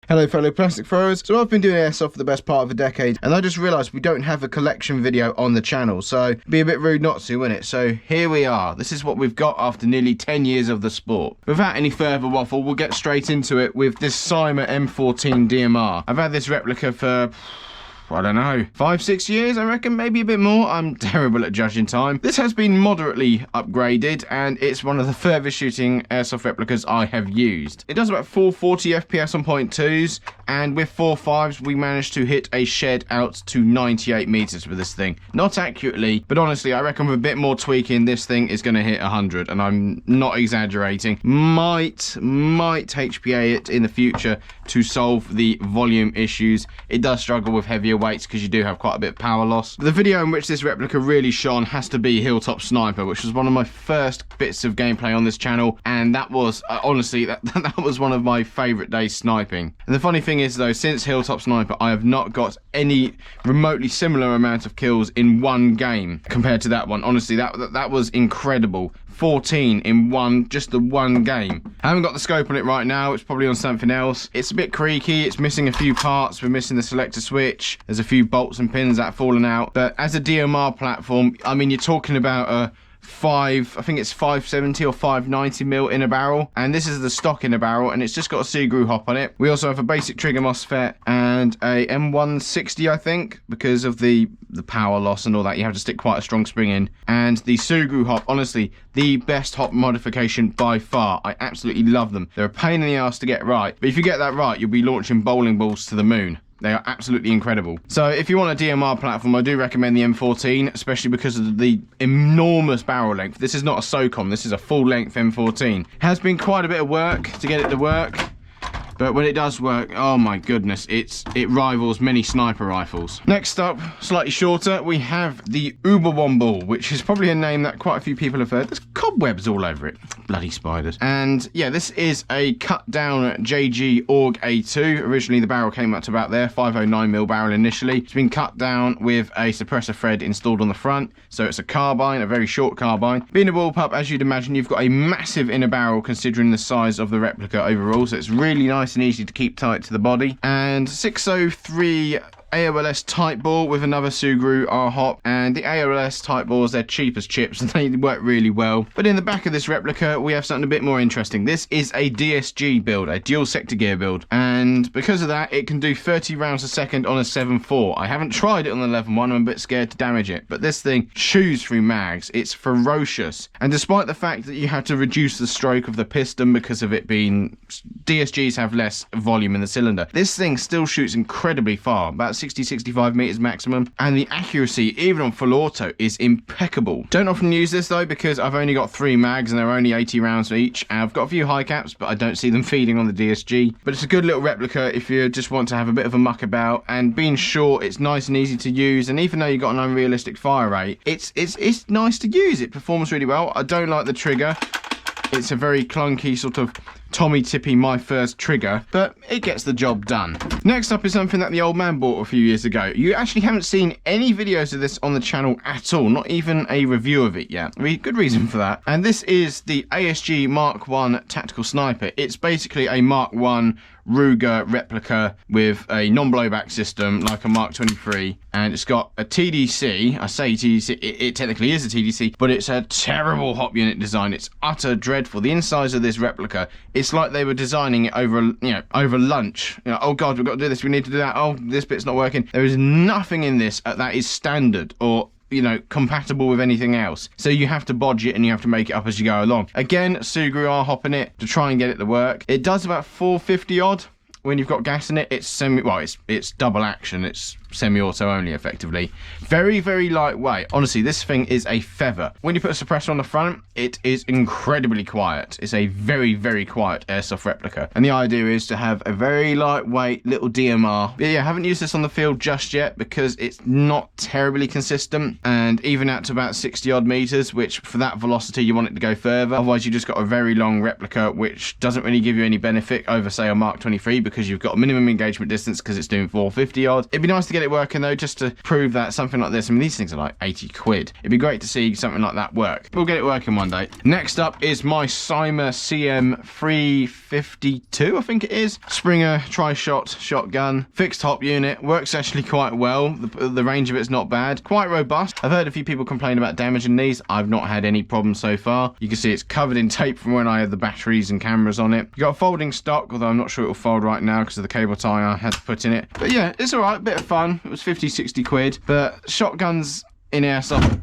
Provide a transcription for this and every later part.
Hello fellow plastic throwers. So I've been doing airsoft for the best part of a decade, and I just realised we don't have a collection video on the channel, so it'd be a bit rude not to, wouldn't it? So here we are. This is what we've got after nearly 10 years of the sport. Without any further waffle, we'll get straight into it with this Cyma M14 DMR. I've had this replica for, I don't know, 5-6 years, I reckon, maybe a bit more. I'm terrible at judging time. This has been moderately upgraded, and it's one of the furthest shooting airsoft replicas I have used. It does about 440 FPS on .2s, and with 4.5s we managed to hit a shed out to 98 meters with this thing. Not accurately, but honestly I reckon with a bit more tweaking this thing is going to hit 100, and I'm not exaggerating. Might HPA it in the future to solve the volume issues. It does struggle with heavier weights because you do have quite a bit of power loss. The video in which this replica really shone has to be Hilltop Sniper, which was one of my first bits of gameplay on this channel, and that was honestly that was one of my favourite days sniping. And the funny thing is though, since Hilltop Sniper I have not got any remotely similar amount of kills in one game compared to that one. Honestly, that was incredible. 14 in just the one game. I haven't got the scope on it right now, it's probably on something else. It's a bit creaky, it's missing a few parts, we're missing the selector switch, there's a few bolts and pins that have fallen out, but as a DMR platform, I mean, you're talking about a I think it's 570 or 590 mil in a barrel, and this is the stock in a barrel, and it's just got a screw hop on it. We also have a basic trigger MOSFET and a M160, I think, because of the power loss and all that. You have to stick quite a strong spring in, and the screw hop, honestly the best hop modification by far. I absolutely love them. They're a pain in the ass to get right, but if you get that right, you'll be launching bowling balls to the moon. They are absolutely incredible. So if you want a DMR platform, I do recommend the M14, especially because of the enormous barrel length. This is not a SOCOM, this is a full-length M14. It has been quite a bit of work to get it to work, but when it does work, oh my goodness, it rivals many sniper rifles. Next up, slightly shorter, we have the Uberwomble, which is probably a name that quite a few people have heard. There's cobwebs all over it. Bloody spiders. And yeah, this is a cut down JG AUG A2. Originally the barrel came up to about there, 509mm barrel initially. It's been cut down with a suppressor thread installed on the front. So it's a carbine, a very short carbine. Being a bullpup, as you'd imagine, you've got a massive inner barrel considering the size of the replica overall. So it's really nice and easy to keep tight to the body. And 603 AOLS type ball with another Sugru R-hop, and the AOLS type balls, they're cheap as chips and they work really well. But in the back of this replica we have something a bit more interesting. This is a DSG build, a dual sector gear build, and because of that it can do 30 rounds a second on a 7.4. I haven't tried it on the 11.1, I'm a bit scared to damage it, but this thing chews through mags. It's ferocious, and despite the fact that you have to reduce the stroke of the piston because of it being, DSGs have less volume in the cylinder, this thing still shoots incredibly far, about 60-65 meters maximum, and the accuracy even on full auto is impeccable. Don't often use this though because I've only got 3 mags and they're only 80 rounds each, and I've got a few high caps but I don't see them feeding on the DSG. But it's a good little replica if you just want to have a bit of a muck about, and being short it's nice and easy to use, and even though you've got an unrealistic fire rate, it's nice to use. It performs really well. I don't like the trigger. It's a very clunky sort of Tommy Tippy my first trigger, but it gets the job done. Next up is something that the old man bought a few years ago. You actually haven't seen any videos of this on the channel at all, not even a review of it yet. Good reason for that. And this is the ASG Mark 1 Tactical Sniper. It's basically a Mark 1 Ruger replica with a non-blowback system like a Mark 23, and it's got a TDC. I say TDC, it technically is a TDC, but it's a terrible hop unit design. It's utter dreadful. The insides of this replica, it's like they were designing it over, over lunch. Oh god, we've got to do this, we need to do that, oh this bit's not working. There is nothing in this that is standard or compatible with anything else. So you have to bodge it and you have to make it up as you go along. Again, Sugru are hopping it to try and get it to work. It does about 450 odd. When you've got gas in it, it's it's double action. It's semi-auto only, effectively. Very, very lightweight. Honestly, this thing is a feather. When you put a suppressor on the front, it is incredibly quiet. It's a very, very quiet airsoft replica. And the idea is to have a very lightweight little DMR. But yeah, I haven't used this on the field just yet because it's not terribly consistent. And even out to about 60 odd meters, which for that velocity, you want it to go further. Otherwise, you just got a very long replica, which doesn't really give you any benefit over, say, a Mark 23, because you've got a minimum engagement distance because it's doing 450 odd. It'd be nice to get get it working though, just to prove that something like this, I mean, these things are like 80 quid. It'd be great to see something like that work. We'll get it working one day. Next up is my Cyma CM352, I think it is. Springer tri-shot shotgun, fixed top unit, works actually quite well. The range of it's not bad, quite robust. I've heard a few people complain about damaging these. I've not had any problems so far. You can see it's covered in tape from when I had the batteries and cameras on it. You got a folding stock, although I'm not sure it'll fold right now because of the cable tie I had to put in it. But yeah, it's alright, bit of fun. It was 50-60 quid, but shotguns in airsoft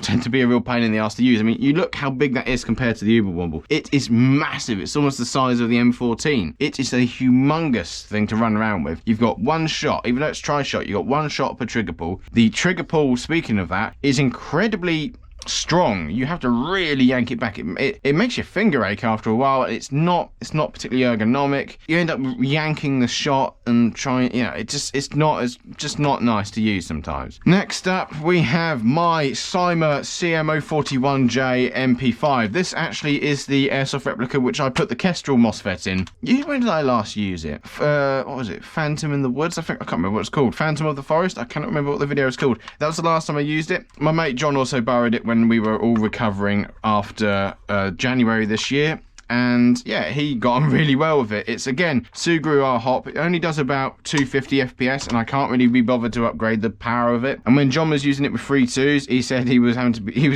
tend to be a real pain in the ass to use. I mean, you look how big that is compared to the Uber-Womble. It is massive. It's almost the size of the M14. It is a humongous thing to run around with. You've got one shot, even though it's tri-shot, you've got one shot per trigger pull. The trigger pull, speaking of that, is incredibly strong. You have to really yank it back. It makes your finger ache after a while. It's not particularly ergonomic. You end up yanking the shot and trying, you know, it's not nice to use sometimes. Next up we have my Cyma CM041J MP5. This actually is the Airsoft replica which I put the Kestrel MOSFET in. When did I last use it? What was it? Phantom in the Woods? I can't remember what it's called. Phantom of the Forest? I cannot remember what the video is called. That was the last time I used it. My mate John also borrowed it when we were all recovering after January this year. And yeah, he got on really well with it. It's again Sugru R hop. It only does about 250 FPS, and I can't really be bothered to upgrade the power of it. And when John was using it with 3.2s, he said he was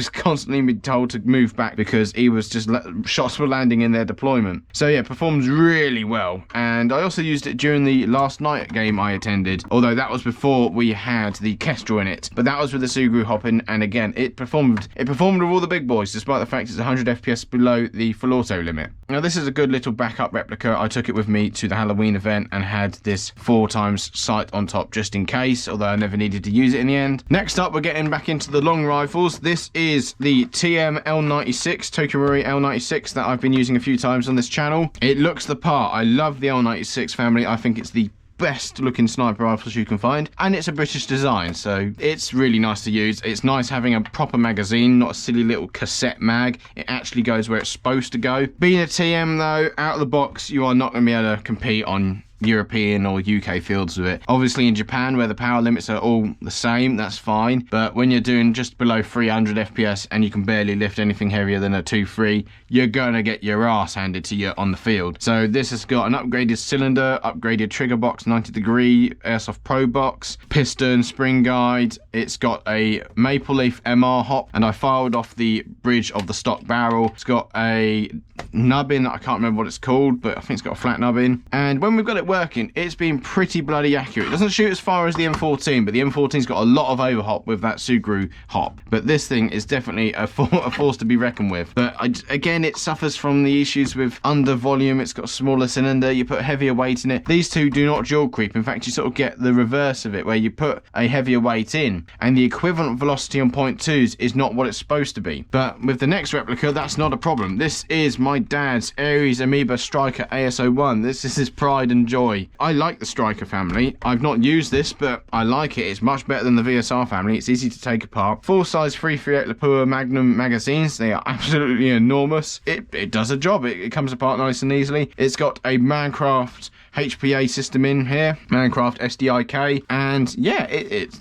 constantly being told to move back because he was just shots were landing in their deployment. So yeah, performs really well. And I also used it during the last night game I attended, although that was before we had the Kestrel in it. But that was with the Sugru hopping, and again, it performed with all the big boys, despite the fact it's 100 FPS below the full auto limit. Now this is a good little backup replica. I took it with me to the Halloween event and had this 4x sight on top just in case, although I never needed to use it in the end. Next up, we're getting back into the long rifles. This is the TM L96, Tokyo Marui L96, that I've been using a few times on this channel. It looks the part. I love the L96 family. I think it's the best looking sniper rifles you can find, and it's a British design, so it's really nice to use. It's nice having a proper magazine, not a silly little cassette mag. It actually goes where it's supposed to go. Being a TM though, out of the box, you are not going to be able to compete on European or UK fields with it. Obviously in Japan, where the power limits are all the same, that's fine, but when you're doing just below 300 FPS and you can barely lift anything heavier than a 2.3, you're gonna get your ass handed to you on the field. So this has got an upgraded cylinder, upgraded trigger box, 90 degree Airsoft Pro box, piston, spring guide. It's got a maple leaf MR hop, and I filed off the bridge of the stock barrel. It's got a nubbin, I can't remember what it's called, but I think it's got a flat nubbin. And when we've got it working, it's been pretty bloody accurate. It doesn't shoot as far as the M14, but the M14's got a lot of overhop with that Sugru hop. But this thing is definitely a force to be reckoned with. But again, it suffers from the issues with under volume. It's got a smaller cylinder, you put heavier weight in it. These two do not dual creep. In fact, you sort of get the reverse of it, where you put a heavier weight in and the equivalent velocity on 0.2s is not what it's supposed to be. But with the next replica, that's not a problem. This is my dad's Ares Amoeba Striker AS01. This is his pride and joy. I like the Striker family. I've not used this, but I like it. It's much better than the VSR family. It's easy to take apart. Full-size 338 Lapua Magnum magazines. They are absolutely enormous. It does a job. It comes apart nice and easily. It's got a Mancraft HPA system in here, Mancraft SDIK, and yeah,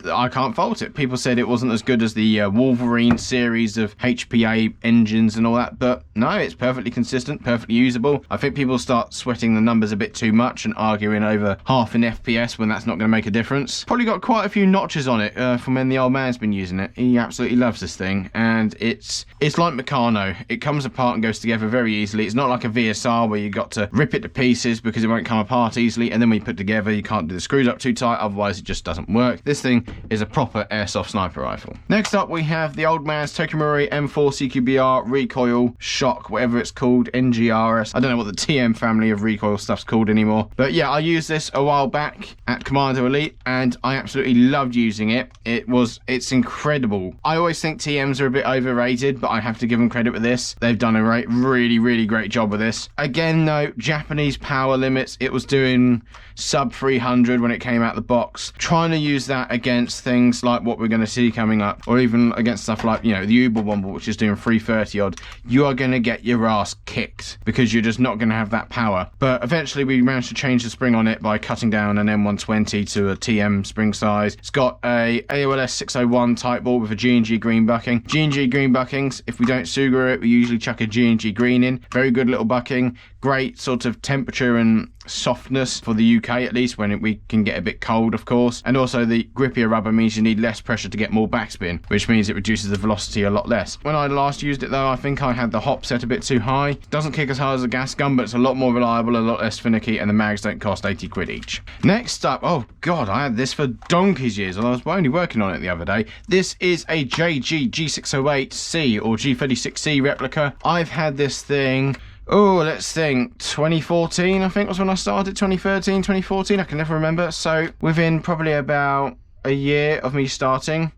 I can't fault it. People said it wasn't as good as the Wolverine series of HPA engines and all that, but no, it's perfectly consistent, perfectly usable. I think people start sweating the numbers a bit too much and arguing over half an FPS when that's not going to make a difference. Probably got quite a few notches on it from when the old man's been using it. He absolutely loves this thing, and it's like Meccano. It comes apart and goes together very easily. It's not like a VSR where you got to rip it to pieces because it won't come apart easily, and then when you put together, you can't do the screws up too tight, otherwise it just doesn't work. This thing is a proper airsoft sniper rifle. Next up, we have the old man's Tokyo Marui M4 CQBR recoil shock, whatever it's called, NGRS. I don't know what the TM family of recoil stuff's called anymore, but yeah, I used this a while back at Commando Elite and I absolutely loved using it. It's incredible. I always think TMs are a bit overrated, but I have to give them credit with this. They've done a really great job with this. Again though, Japanese power limits, it was doing sub 300 when it came out the box. Trying to use that against things like what we're going to see coming up, or even against stuff like, you know, the Uber-Womble, which is doing 330 odd, you are going to get your ass kicked because you're just not going to have that power. But eventually we managed to change the spring on it by cutting down an M120 to a TM spring size. It's got a AOLS 601 type ball with a G&G green bucking. G&G green buckings, if we don't Suger it, we usually chuck a G&G green in. Very good little bucking. Great sort of temperature and softness for the UK, at least when we can get a bit cold, of course. And also the grippier rubber means you need less pressure to get more backspin, which means it reduces the velocity a lot less. When I last used it though, I think I had the hop set a bit too high. Doesn't kick as hard as a gas gun, but it's a lot more reliable, a lot less finicky, and the mags don't cost 80 quid each. Next up, oh god, I had this for donkey's years, and I was only working on it the other day. This is a JG G608C or G36C replica. I've had this thing, oh, let's think, 2014 I think was when I started, 2013, 2014, I can never remember. So within probably about a year of me starting.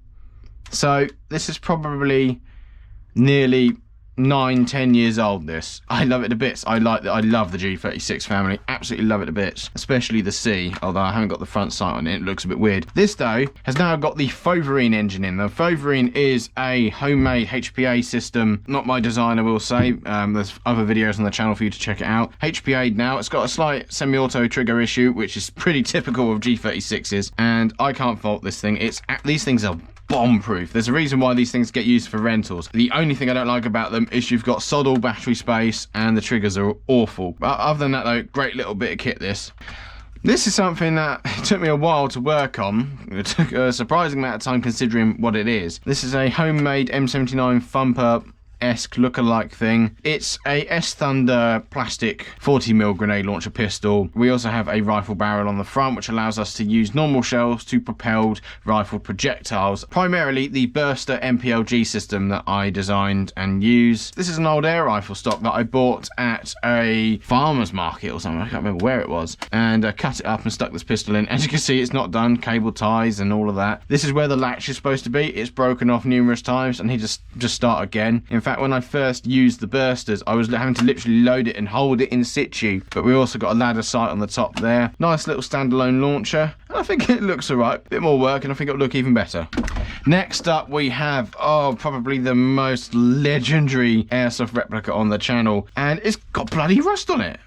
So this is probably nearly 9-10 years old. This, I love it to bits. I love the G36 family, absolutely love it to bits, especially the C, although I haven't got the front sight on it, it looks a bit weird. This though has now got the Foverine engine in. The Foverine is a homemade HPA system, not my design I will say. There's other videos on the channel for you to check it out. HPA now, it's got a slight semi-auto trigger issue, which is pretty typical of G36s, and I can't fault this thing. These things are bomb proof. There's a reason why these things get used for rentals. The only thing I don't like about them is you've got sod all battery space and the triggers are awful. But other than that though, great little bit of kit this. This is something that took me a while to work on. It took a surprising amount of time considering what it is. This is a homemade M79 Thumper-esque lookalike thing. It's a S-Thunder plastic 40mm grenade launcher pistol. We also have a rifle barrel on the front, which allows us to use normal shells to propelled rifle projectiles. Primarily the Burster MPLG system that I designed and use. This is an old air rifle stock that I bought at a farmer's market or something, I can't remember where it was, and cut it up and stuck this pistol in. As you can see, it's not done, cable ties and all of that. This is where the latch is supposed to be. It's broken off numerous times and he just start again. In fact, when I first used the bursters, I was having to literally load it and hold it in situ, but we also got a ladder sight on the top there. Nice little standalone launcher. I think it looks alright. Bit more work and I think it'll look even better. Next up we have, probably the most legendary airsoft replica on the channel, and it's got bloody rust on it.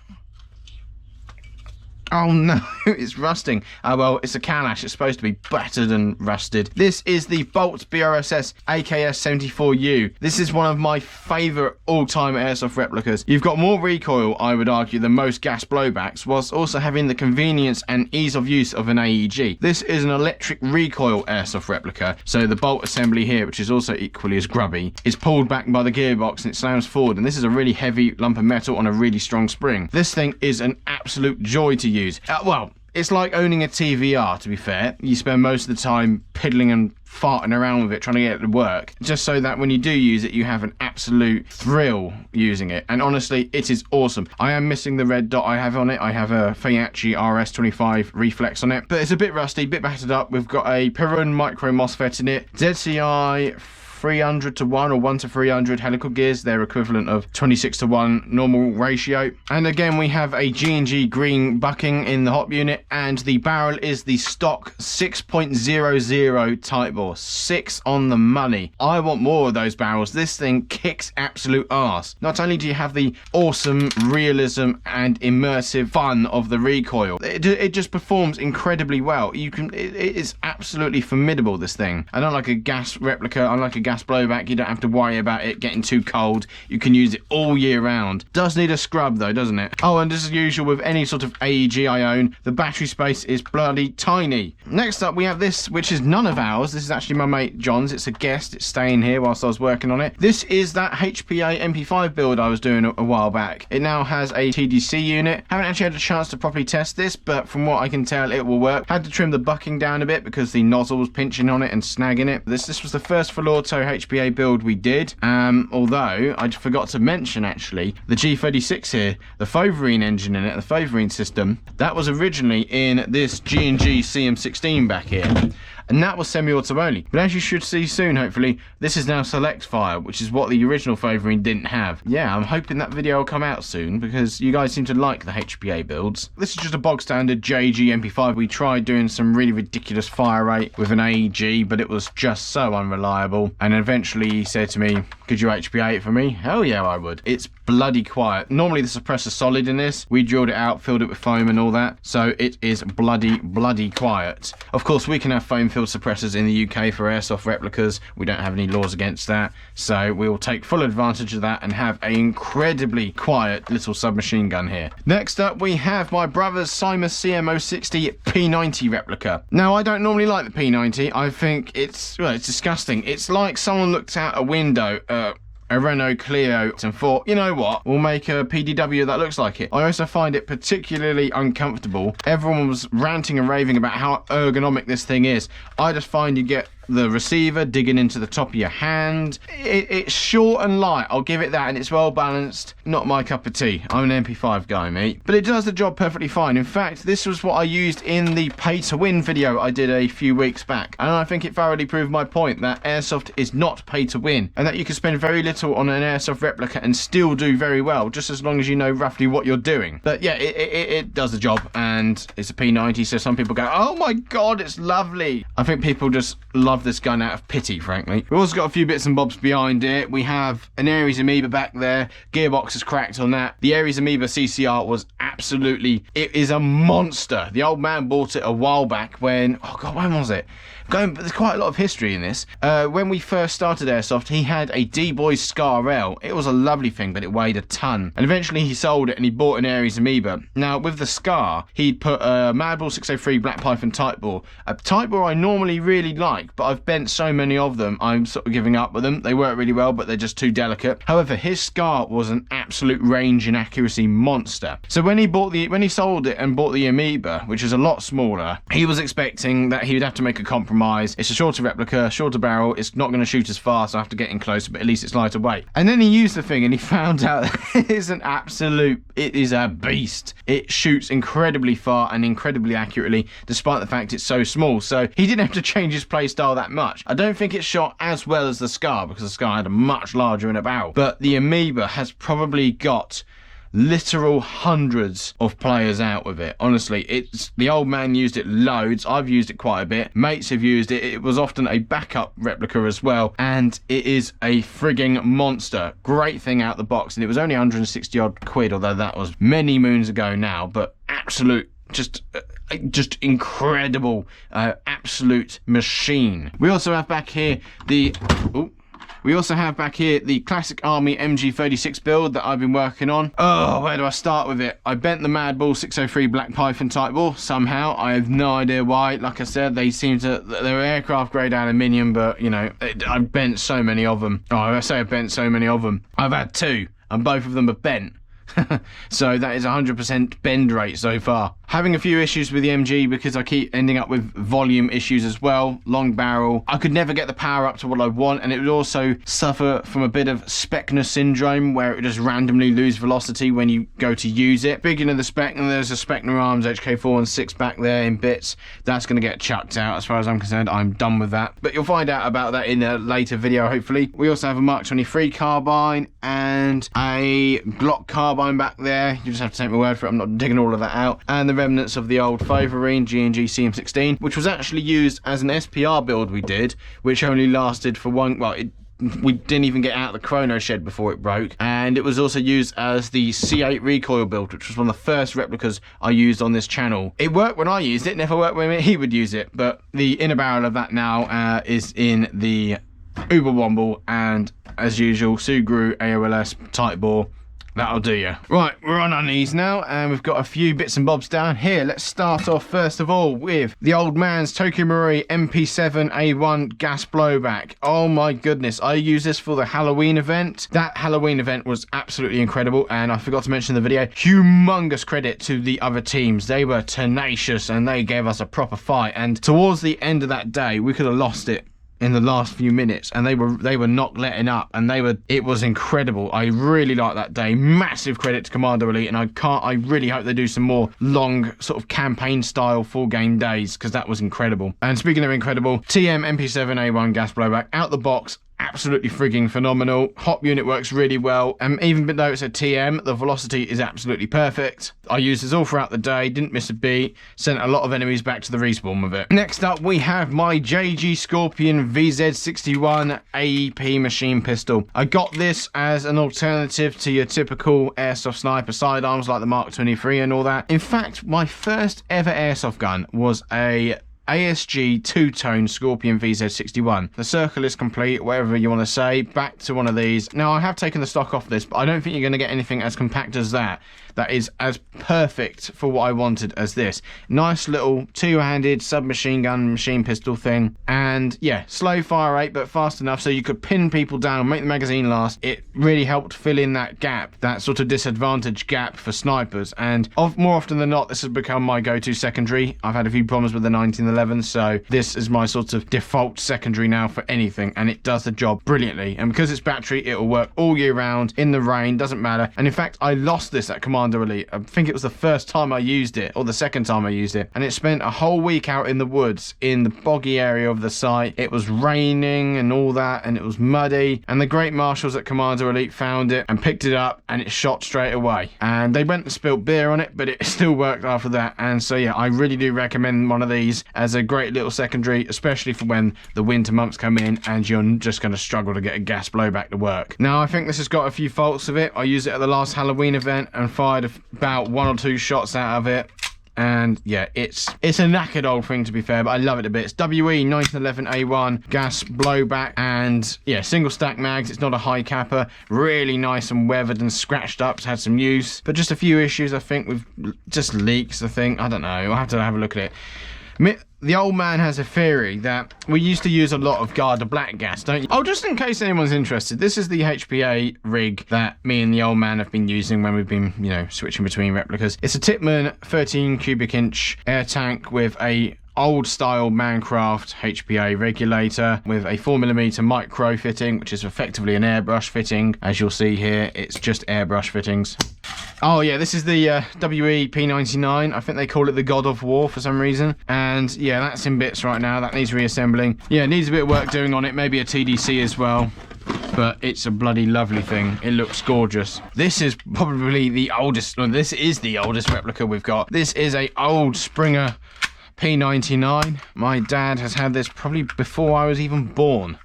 Oh no, it's rusting. Oh well, it's a Kalash. It's supposed to be battered and rusted. This is the Bolt BRSS AKS-74U. This is one of my favourite all-time airsoft replicas. You've got more recoil, I would argue, than most gas blowbacks, whilst also having the convenience and ease of use of an AEG. This is an electric recoil airsoft replica, so the bolt assembly here, which is also equally as grubby, is pulled back by the gearbox and it slams forward, and this is a really heavy lump of metal on a really strong spring. This thing is an absolute joy to use. Well, it's like owning a TVR, to be fair. You spend most of the time piddling and farting around with it, trying to get it to work, just so that when you do use it, you have an absolute thrill using it. And honestly, it is awesome. I am missing the red dot I have on it. I have a Feiachi RS25 reflex on it, but it's a bit rusty, bit battered up. We've got a Perun micro MOSFET in it, ZCI 300:1 or 1:300 helical gears, their equivalent of 26:1 normal ratio. And again, we have a G&G green bucking in the hop unit, and the barrel is the stock 6.00 type bore. 6 on the money. I want more of those barrels. This thing kicks absolute arse. Not only do you have the awesome realism and immersive fun of the recoil, it just performs incredibly well. It is absolutely formidable, this thing. I don't like a gas replica, I like a gas blowback. You don't have to worry about it getting too cold. You can use it all year round. Does need a scrub though, doesn't it? Oh, and as usual with any sort of AEG I own, the battery space is bloody tiny. Next up we have this, which is none of ours. This is actually my mate John's. It's a guest. It's staying here whilst I was working on it. This is that HPA MP5 build I was doing a while back. It now has a TDC unit. Haven't actually had a chance to properly test this, but from what I can tell, it will work. Had to trim the bucking down a bit because the nozzle was pinching on it and snagging it. This was the first full auto HPA build we did, although I forgot to mention actually the G36 here, the Foverine engine in it, the Foverine system, that was originally in this G&G CM16 back here, and that was semi-auto only. But as you should see soon, hopefully, this is now select fire, which is what the original Foverine didn't have. Yeah, I'm hoping that video will come out soon because you guys seem to like the HPA builds. This is just a bog standard JG MP5. We tried doing some really ridiculous fire rate with an AEG, but it was just so unreliable. And eventually he said to me, could you HPA it for me? Hell yeah, I would. It's bloody quiet. Normally the suppressor's solid in this. We drilled it out, filled it with foam and all that, so it is bloody quiet. Of course, we can have foam-filled suppressors in the UK for airsoft replicas. We don't have any laws against that, so we will take full advantage of that and have an incredibly quiet little submachine gun here. Next up, we have my brother's Simus CM060 P90 replica. Now, I don't normally like the P90. I think it's disgusting. It's like someone looked out a window, a Renault Clio, and thought, you know what, we'll make a PDW that looks like it. I also find it particularly uncomfortable. Everyone was ranting and raving about how ergonomic this thing is. I just find you get the receiver digging into the top of your hand. It's short and light, I'll give it that, and it's well balanced. Not my cup of tea. I'm an MP5 guy, mate. But it does the job perfectly fine. In fact, this was what I used in the pay to win video I did a few weeks back. And I think it thoroughly proved my point that airsoft is not pay to win, and that you can spend very little on an airsoft replica and still do very well, just as long as you know roughly what you're doing. But yeah, it does the job, and it's a P90, so some people go, oh my god, it's lovely. I think people just love this gun out of pity, frankly. We've also got a few bits and bobs behind it. We have an Ares Amoeba back there. Gearbox is cracked on that. The Ares Amoeba CCR was absolutely, it is a monster. The old man bought it a while back when, oh god, when was it? There's quite a lot of history in this. When we first started airsoft, he had a D-Boys Scar L. It was a lovely thing, but it weighed a ton. And eventually he sold it and he bought an Ares Amoeba. Now, with the Scar, he'd put a Mad Bull 603 Black Python Type Bore. A Type Bore I normally really like, but I've bent so many of them, I'm sort of giving up with them. They work really well, but they're just too delicate. However, his Scar was an absolute range and accuracy monster. So when he sold it and bought the Amoeba, which is a lot smaller, he was expecting that he would have to make a compromise. It's a shorter replica, shorter barrel, it's not going to shoot as fast, so I have to get in closer, but at least it's lighter weight. And then he used the thing and he found out that it is a beast. It shoots incredibly far and incredibly accurately, despite the fact it's so small. So he didn't have to change his play style that much. I don't think it shot as well as the Scar, because the Scar had a much larger in a barrel. But the Amoeba has probably got literal hundreds of players out with it. Honestly, it's the old man used it loads. I've used it quite a bit. Mates have used it. It was often a backup replica as well, and it is a frigging monster. Great thing out the box, and it was only 160 odd quid, although that was many moons ago now. But absolute, just incredible, absolute machine. We also have back here the classic Army MG36 build that I've been working on. Oh, where do I start with it? I bent the Mad Bull 603 Black Python Type Bore somehow. I have no idea why. Like I said, they're aircraft grade aluminium, but you know, I've bent so many of them. Oh, I say I've bent so many of them. I've had two, and both of them are bent. So that is 100% bend rate so far. Having a few issues with the MG because I keep ending up with volume issues as well. Long barrel. I could never get the power up to what I want, and it would also suffer from a bit of Specna syndrome, where it would just randomly lose velocity when you go to use it. Speaking of the Specna, there's a Specna Arms HK416 back there in bits. That's going to get chucked out as far as I'm concerned. I'm done with that. But you'll find out about that in a later video, hopefully. We also have a Mark 23 carbine and a Glock carbine back there. You just have to take my word for it. I'm not digging all of that out. And the remnants of the old Foverine G&G CM16, which was actually used as an SPR build we did, which only lasted for one, well, we didn't even get out of the chrono shed before it broke. And it was also used as the C8 recoil build, which was one of the first replicas I used on this channel. It worked when I used it, never worked when he would use it. But the inner barrel of that now is in the Uber Womble, and as usual, Sugru AOLS Type Bore. That'll do you. Right, we're on our knees now, and we've got a few bits and bobs down here. Let's start off first of all with the old man's Tokyo Marui MP7A1 gas blowback. Oh my goodness, I used this for the Halloween event. That Halloween event was absolutely incredible, and I forgot to mention in the video, humongous credit to the other teams. They were tenacious and they gave us a proper fight, and towards the end of that day, we could have lost it in the last few minutes, and they were not letting up, and it was incredible. I really liked that day. Massive credit to Commando Elite, and I really hope they do some more long sort of campaign style full game days, because that was incredible. And speaking of incredible, TM MP7A1 gas blowback out the box, absolutely frigging phenomenal. Hop unit works really well, and even though it's a TM, the velocity is absolutely perfect. I used this all throughout the day, didn't miss a beat, sent a lot of enemies back to the respawn with it. Next up, we have my JG Scorpion VZ61 AEP machine pistol. I got this as an alternative to your typical airsoft sniper sidearms like the Mark 23 and all that. In fact, my first ever airsoft gun was a ASG two-tone Scorpion VZ61. The circle is complete, whatever you want to say. Back to one of these. Now, I have taken the stock off this, but I don't think you're going to get anything as compact as that. That is as perfect for what I wanted as this. Nice little two-handed submachine gun machine pistol thing. And yeah, slow fire rate, but fast enough so you could pin people down, make the magazine last. It really helped fill in that gap, that sort of disadvantage gap for snipers. And more often than not, this has become my go-to secondary. I've had a few problems with the 1911, so this is my sort of default secondary now for anything, and it does the job brilliantly. And because it's battery, it will work all year round, in the rain, doesn't matter. And in fact, I lost this at Commander Elite. I think it was the first time I used it, or the second time I used it, and it spent a whole week out in the woods in the boggy area of the site. It was raining and all that, and it was muddy, and the great marshals at Commander Elite found it and picked it up, and it shot straight away. And they went and spilled beer on it, but it still worked after that. And so yeah, I really do recommend one of these as a great little secondary, especially for when the winter months come in and you're just going to struggle to get a gas blowback to work. Now, I think this has got a few faults of it. I used it at the last Halloween event and fired about 1 or 2 shots out of it. And yeah, it's a knackered old thing, to be fair, but I love it a bit. It's WE 1911A1 gas blowback, and yeah, single stack mags. It's not a high capper. Really nice and weathered and scratched up. It's had some use, but just a few issues, I think, with just leaks. I think, I don't know. I'll have to have a look at it. The old man has a theory that we used to use a lot of Garda Black gas, don't you? Oh, just in case anyone's interested, this is the HPA rig that me and the old man have been using when we've been, you know, switching between replicas. It's a Tippmann 13 cubic inch air tank with a old style Mancraft HPA regulator with a 4mm micro fitting, which is effectively an airbrush fitting. As you'll see here, it's just airbrush fittings. Oh yeah, this is the WE P99. I think they call it the God of War for some reason. And yeah, that's in bits right now. That needs reassembling. Yeah, it needs a bit of work doing on it. Maybe a TDC as well. But it's a bloody lovely thing. It looks gorgeous. This is probably the oldest, well, this is the oldest replica we've got. This is a old Springer P99. My dad has had this probably before I was even born.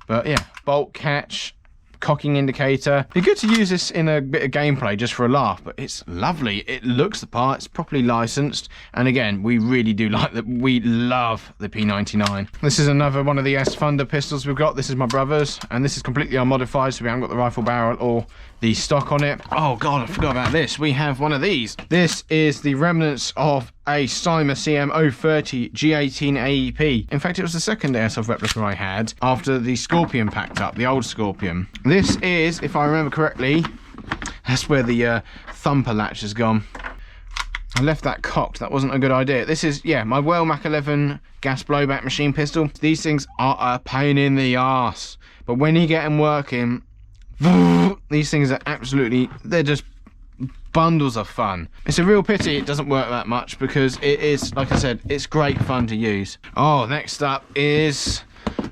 But yeah, bolt catch, cocking indicator. Be good to use this in a bit of gameplay just for a laugh, but it's lovely. It looks the part. It's properly licensed, and again, we really do like that. We love the P99. This is another one of the S Thunder pistols we've got. This is my brother's, and this is completely unmodified, so we haven't got the rifle barrel or the stock on it. Oh god, I forgot about this. We have one of these. This is the remnants of a Cyma CM030 G18 AEP. In fact, it was the second airsoft replica I had after the Scorpion packed up, the old Scorpion. This is, if I remember correctly, that's where the thumper latch has gone. I left that cocked. That wasn't a good idea. This is, yeah, my Well Mac 11 gas blowback machine pistol. These things are a pain in the arse, but when you get them working, these things are absolutely, they're just bundles of fun. It's a real pity it doesn't work that much, because it is, like I said, it's great fun to use. Oh, next up is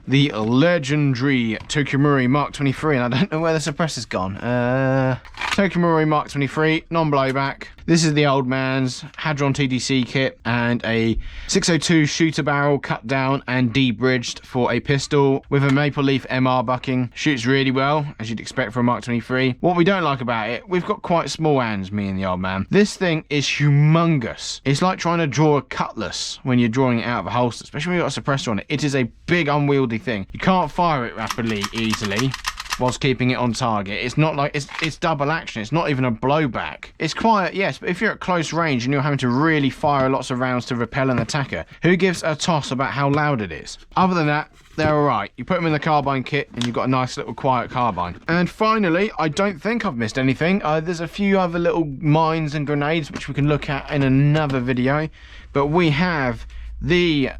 the legendary Tokimori Mark 23, and I don't know where the suppressor's gone. Tokimori Mark 23, non-blowback. This is the old man's Hadron TDC kit and a 602 shooter barrel cut down and debridged for a pistol with a maple leaf MR bucking. Shoots really well, as you'd expect for a Mark 23. What we don't like about it, we've got quite small hands, me and the old man. This thing is humongous. It's like trying to draw a cutlass when you're drawing it out of a holster, especially when you've got a suppressor on it. It is a big unwieldy thing. You can't fire it rapidly, easily, whilst keeping it on target. It's not like, it's double action. It's not even a blowback. It's quiet, yes, but if you're at close range and you're having to really fire lots of rounds to repel an attacker, who gives a toss about how loud it is? Other than that, they're alright. You put them in the carbine kit and you've got a nice little quiet carbine. And finally, I don't think I've missed anything. There's a few other little mines and grenades which we can look at in another video, but we have the,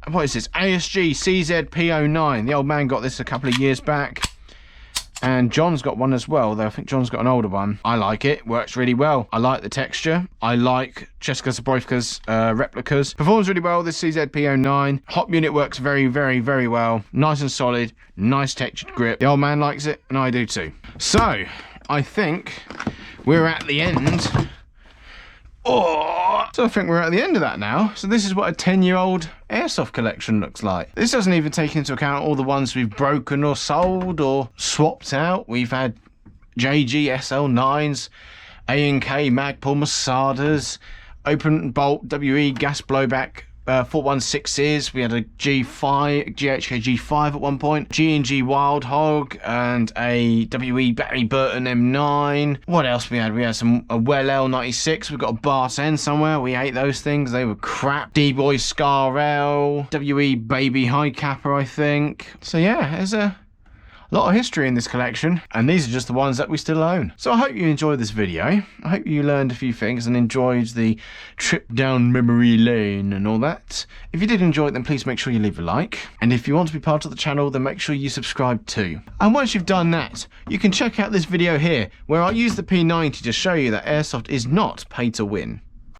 what is this, ASG CZP09. The old man got this a couple of years back. And John's got one as well, though I think John's got an older one. I like it. Works really well. I like the texture. I like Česká Zbrojka's replicas. Performs really well, this CZP09. Hop unit works very, very, very well. Nice and solid. Nice textured grip. The old man likes it, and I do too. So, I think we're at the end. So I think we're at the end of that now. So this is what a 10-year-old Airsoft collection looks like. This doesn't even take into account all the ones we've broken or sold or swapped out. We've had JG SL9s, A&K Magpul Masadas, open bolt WE gas blowback 416s. We had a G5, GHK G5 at one point, G&G Wild Hog, and a WE Battery Burton M9. What else we had? We had a Well L96. We've got a Bart N somewhere. We ate those things. They were crap. D-Boy Scar L, WE Baby High Capper, I think. So yeah, there's a lot of history in this collection, and these are just the ones that we still own. So I hope you enjoyed this video. I hope you learned a few things and enjoyed the trip down memory lane and all that. If you did enjoy it, then please make sure you leave a like, and if you want to be part of the channel, then make sure you subscribe too. And once you've done that, you can check out this video here where I use the P90 to show you that Airsoft is not pay to win.